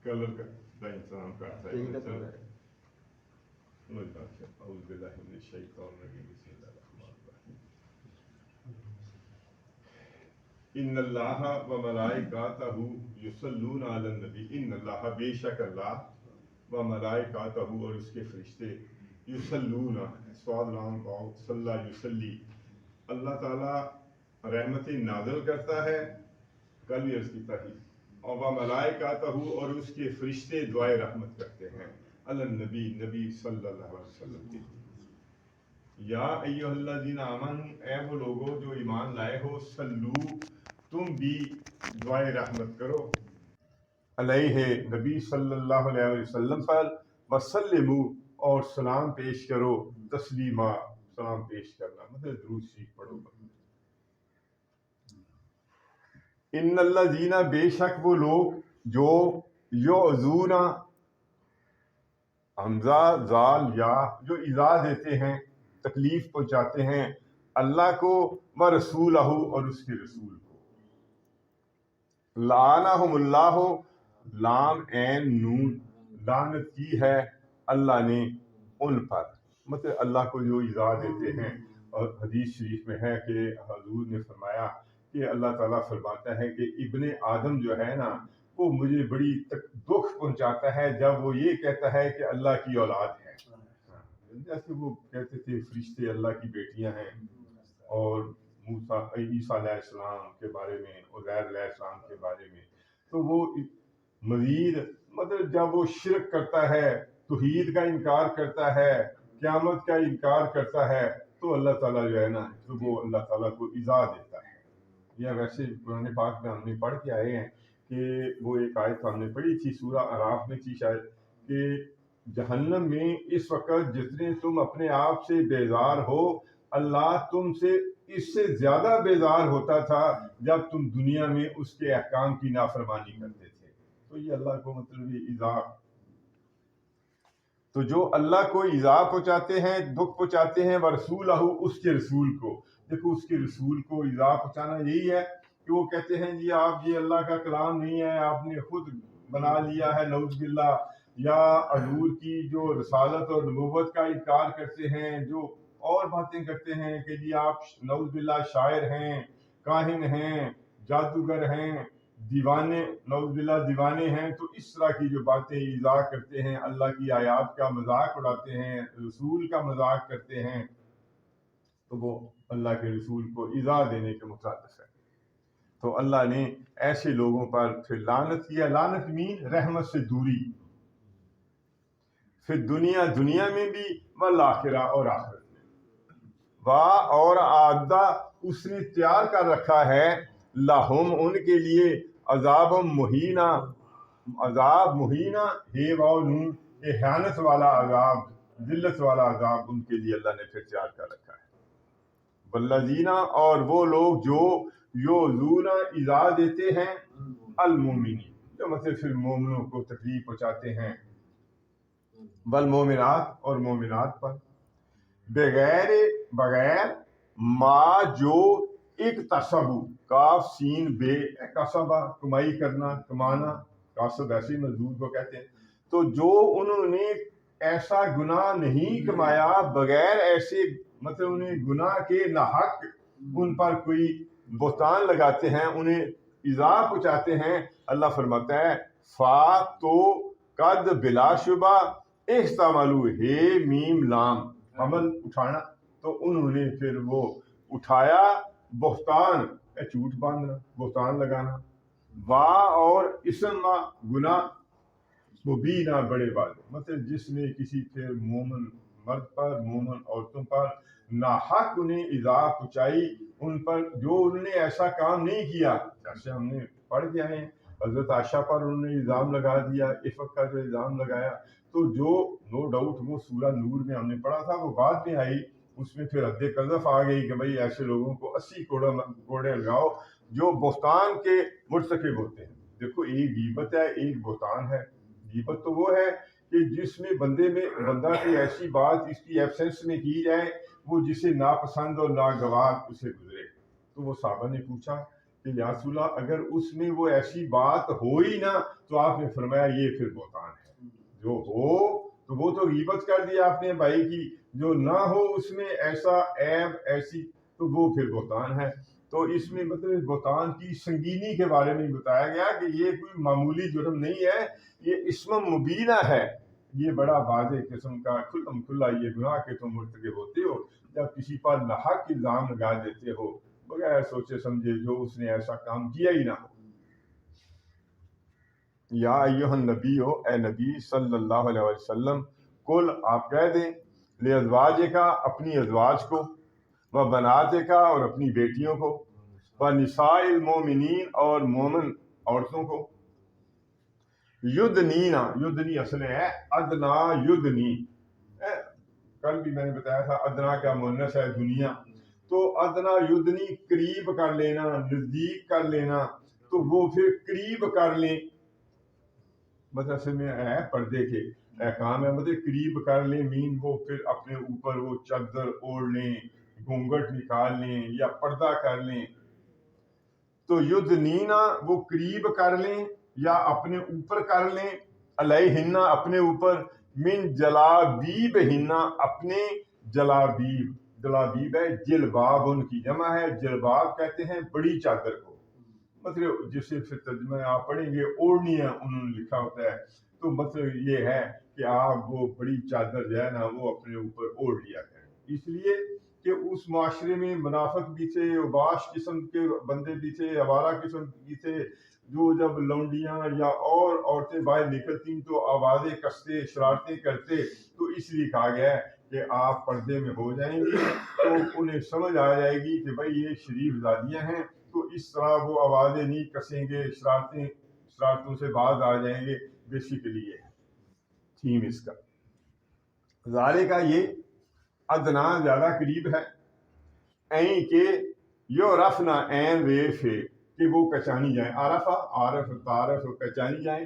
Colour का इंतजाम करता है इन्नल्लाह व मलाइकातहू युसल्लूना अलन नबी। इन्नल्लाह बेशक अल्लाह व मलाइकातहू और उसके फरिश्ते युसल्लूना स्वाद लाम वाओ सल्ला युसल्ली अल्लाह ताला रहमतें नाज़िल करता है, कल भी अर्ज़ कीता ही, और व मलाइकातहू और उसके फरिश्ते दुआए रहमत करते हैं अलन नबी नबी सल्लल्लाहु अलैहि वसल्लम के। या अय्युहल्लज़ीना आमनू, ऐ वो लोगो जो ईमान लाए हो, सल्लू तुम भी दुआए रहमत करो अलैहि नबी सल्लल्लाहु अलैहि वसल्लम पर, वसल्लिमू और सलाम पेश करो तस्लीमा, सलाम पेश करना मतलब दुरूद शरीफ पढ़ो। इन्नल्लज़ीना बेशक वो लोग जो युज़ूना हमजा जाल या जो इज़ा देते हैं, तकलीफ पहुंचाते हैं अल्लाह को व रसूलहू और उसके रसूल को। लानहुमुल्लाहु लाम ऐन नून, लानत की है अल्लाह ने उन पर, मतलब अल्लाह को जो इज़ा देते हैं। और हदीस शरीफ में है कि हजूर ने फरमाया कि अल्लाह ताला फरमाता है कि इब्ने आदम जो है ना, वो मुझे बड़ी दुख पहुंचाता है जब वो ये कहता है कि अल्लाह की औलाद है। जैसे वो कहते थे फरिश्ते अल्लाह की बेटियां हैं, और मूसा ईसा अलैहिस्सलाम के बारे में, उज़ैर अलैहिस्सलाम के बारे में। तो वो मजीद मतलब जब वो शिरक करता है, तौहीद का इनकार करता है, क़यामत का इनकार करता है, तो अल्लाह ताला जो है ना, तो वो अल्लाह ताला को इज़ा देता है। या वैसे कुरान पाक में हमने पढ़ के आए हैं कि वो एक आयत हमने पढ़ी थी सूरा अराफ में थी शायद, कि जहन्नम में इस वक्त जितने तुम अपने आप से बेजार हो, अल्लाह तुमसे इससे ज्यादा बेजार होता था जब तुम दुनिया में उसके अहकाम की नाफरमानी करते थे। तो ये अल्लाह को मतलब ये इज़ा, तो जो अल्लाह को इज़ा पहुंचाते हैं, दुख पहुंचाते हैं, व रसूलहू उसके रसूल को। देखो उसके रसूल को इज़ा पहुंचाना यही है कि वो कहते हैं जी आप ये अल्लाह का कलाम नहीं है, आपने खुद बना लिया है नऊज़ बिल्लाह, या हजूर की जो रसालत और नबूवत का इनकार करते हैं, जो और बातें करते हैं कि जी आप नऊज़ बिल्लाह शायर हैं, काहिन हैं, जादूगर हैं, दीवाने, नौज़ुबिल्लाह दीवाने हैं। तो इस तरह की जो बातें इज़ा करते हैं, अल्लाह की आयात का मजाक उड़ाते हैं, रसूल का मजाक करते हैं, तो वो अल्लाह के रसूल को इज़ा देने के मुताबिक है। तो अल्लाह ने ऐसे लोगों पर फिर लानत किया। लानत मीन रहमत से दूरी, फिर दुनिया में भी, वल आखिरा और आखिरत में। वाह और आदा उसने तैयार कर रखा है लाहुम उनके लिए अजाब मुहीना, अजाब मुहीना हे वाओ नून, एहानत वाला अजाब, जिल्लत वाला अजाब उनके लिए अल्लाह ने फिर तैयार कर रखा है। वल्लजीना और वो लोग जो योजूना इज़ा देते हैं अल-मोमिनी, जो मतलब फिर मोमिनों को तकलीफ पहुंचाते हैं, वल मोमिनात और मोमिनात पर, बगैर मा जो एक तसबु, काफ सीन बे कसबा कमाई करना, कमाना, कासब ऐसे मजदूर को कहते हैं। तो जो उन्होंने ऐसा गुनाह नहीं कमाया, बगैर ऐसे मतलब उन्हें गुनाह के नाहक उन पर कोई बोतान लगाते हैं, उन्हें इज़ा पहुंचाते हैं, अल्लाह फरमाता है फा तो कद बिलाशुबा इस्तामलू हे मीम लाम अमल उठाना, तो उन्होंने फिर वो उठाया बोहतान, झूठ बांधना, बोहतान लगाना, वाह और इसमा गुना, मुबीना बड़े वाले, मतलब जिसने किसी फिर मोमन मर्द पर, मोमन औरतों पर नाहक उन्हें इज़ा पहुंचाई, उन पर जो उन्होंने ऐसा काम नहीं किया। जैसे हमने पढ़ के आए, हजरत आयशा पर उन्होंने इल्ज़ाम लगा दिया, इफ़क का जो इल्ज़ाम लगाया, तो जो नो डाउट वो सूरा नूर में हमने पढ़ा था, वो बाद में आई, उसमें फिर हद कज़फ आ गई कि भाई ऐसे लोगों को 80 कोड़े लगाओ जो बोहतान के मुर्तकिब होते हैं। देखो एक गीबत है, एक बोहतान है। गीबत तो वो है कि जिसमें बंदा की ऐसी बात इसकी एब्सेंस में की जाए वो जिसे नापसंद और नागवार उसे गुजरे। तो वो साहबा ने पूछा کہ یا رسول اللہ اگر اس میں وہ ایسی بات ہو ہی نہ تو آپ نے فرمایا یہ پھر بہتان ہے، جو ہو تو وہ تو غیبت کر دیا آپ نے بھائی کی، جو نہ ہو اس میں ایسا عیب ایسی تو وہ پھر بہتان ہے۔ تو اس میں مطلب بہتان کی سنگینی کے بارے میں بتایا گیا کہ یہ کوئی معمولی جرم نہیں ہے، یہ اسم مبینہ ہے، یہ بڑا واضح قسم کا کھلم کھلا یہ گناہ کہ تم مرتکب ہوتے ہو جب کسی پر ناحق الزام لگا دیتے ہو بغیر سوچے سمجھے جو اس نے ایسا کام کیا ہی نہ ہو۔ یا ایہا النبی ہو، اے نبی صلی اللہ علیہ وسلم، کل آپ کہہ دیں لازواجکا اپنی ازواج کو، و بناتکا اور اپنی بیٹیوں کو، و نساء المومنین اور مومن عورتوں کو، یدنینا، یدنی اصل ہے ادنا یدنی، کل بھی میں نے بتایا تھا ادنا کا مؤنث ہے دنیا، تو ادنا یدنی قریب کر لینا، نزدیک کر لینا، تو وہ پھر قریب کر لیں، مدرسے میں ہے پردے کے احکام ہے، مطلب قریب کر لیں مین وہ پھر اپنے اوپر وہ چادر اوڑھ لیں، گھونگھٹ نکال لیں یا پردہ کر لیں، تو یدنینا وہ قریب کر لیں یا اپنے اوپر کر لیں، علیہن اپنے اوپر، من جلابیبہن اپنے جلابیب، جلابیب ہے جلباب ان کی جمع ہے، جلباب کہتے ہیں بڑی چادر کو، مطلب جسے پھر ترجمہ آپ پڑھیں گے اوڑھنیاں انہوں نے لکھا ہوتا ہے، تو مطلب یہ ہے کہ آپ وہ بڑی چادر جو ہے نا وہ اپنے اوپر اوڑھ لیا کریں، اس لیے کہ اس معاشرے میں منافق بھی تھے، اوباش قسم کے بندے بھی تھے، آوارہ قسم بھی تھے، جو جب لونڈیاں یا اور عورتیں باہر نکلتی تو آوازیں کستے شرارتیں کرتے، تو اس لیے کہا گیا ہے کہ آپ پردے میں ہو جائیں گے تو انہیں سمجھ آ جائے گی کہ بھائی یہ شریف زادیاں ہیں، تو اس طرح وہ آوازیں نہیں کسیں گے، شرارتوں سے باز آ جائیں گے، بیسیکلی یہ تھیم اس کا۔ ظالے کا یہ ادنا زیادہ قریب ہے، این کہ یو رفنا این ریف ہے کہ وہ پہچانی جائیں، عارفہ عارف تعارف پہچانی جائیں،